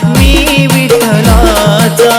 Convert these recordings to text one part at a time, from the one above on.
मी विठ्ठलाचा।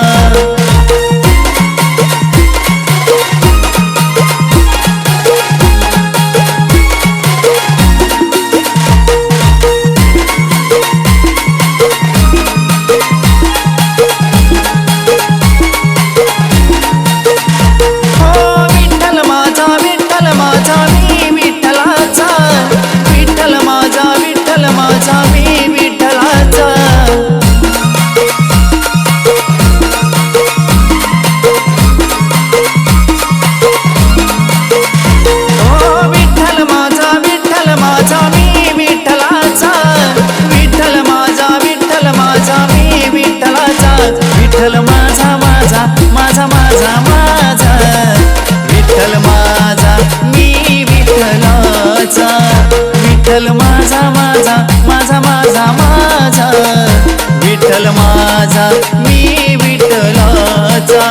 विठ्ठल माझा माझा माझा माझा माझा विठ्ठल माझा मी विठ्ठलाचा। विठ्ठल माझा माझा माझा माझा माझा विठ्ठल माझा मी विठ्ठलाचा।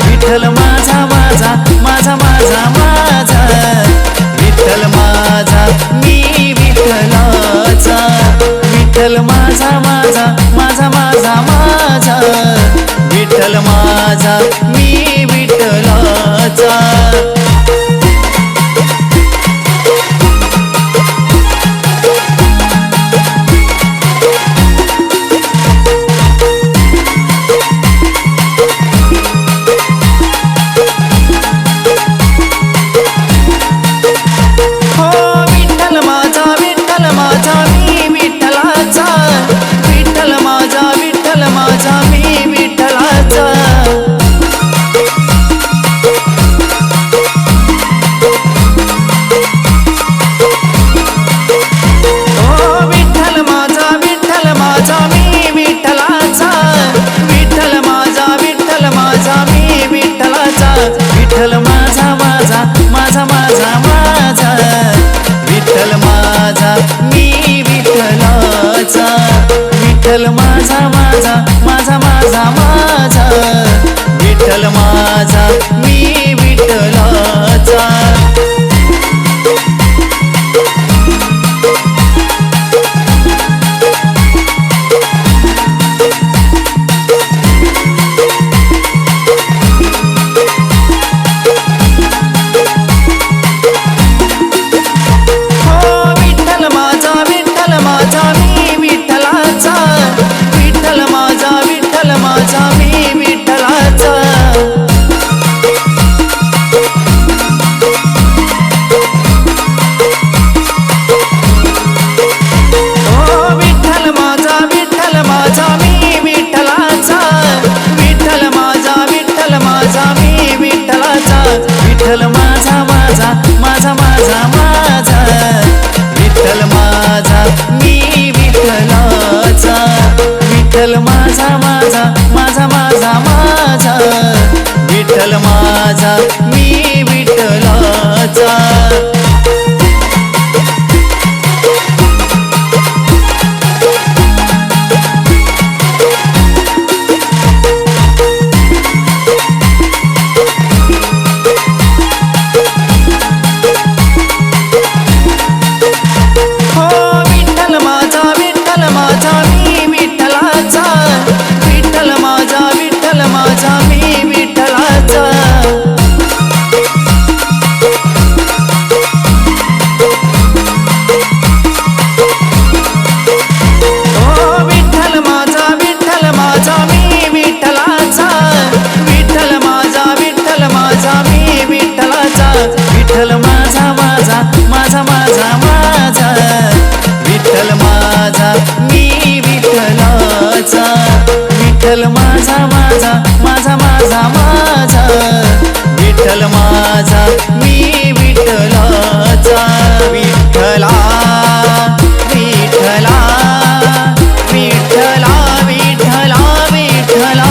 विठ्ठल माझा माझा माझा माझा माझा विठ्ठल माझा मी विठ्ठलाचा। विठ्ठल माझा माझा माझा माझा माझा विठ्ठल माझा मी विठ्ठलाचा। विठ्ठल माझा माझा माझा माझा माझा विठ्ठल माझा मी विठ्ठलाचा। विठ्ठल माझा माझा माझा माझा माझा विठ्ठल माझा मी विठ्ठलाचा। विठ्ठल माझा माझा माझा माझा माझा विठ्ठल माझा मी विठ्ठल विठ्ठल माझा माझा माझा माझा माझा विठ्ठल माझा मी विठ्ठलाचा विठ्ठला विठ्ठला विठ्ठला विठ्ठला विठ्ठला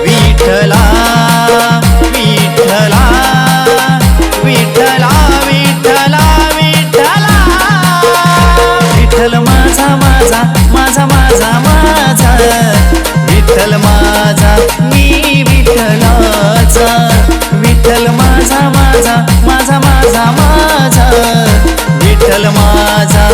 विठ्ठला विठ्ठला विठ्ठला विठ्ठला विठ्ठला विठ्ठल माझा माझा माझा माझा माझा विठ्ठल माझा मी विठ्ठलाचा विठ्ठल माझा माझा माझा माझा माझा विठ्ठल माझा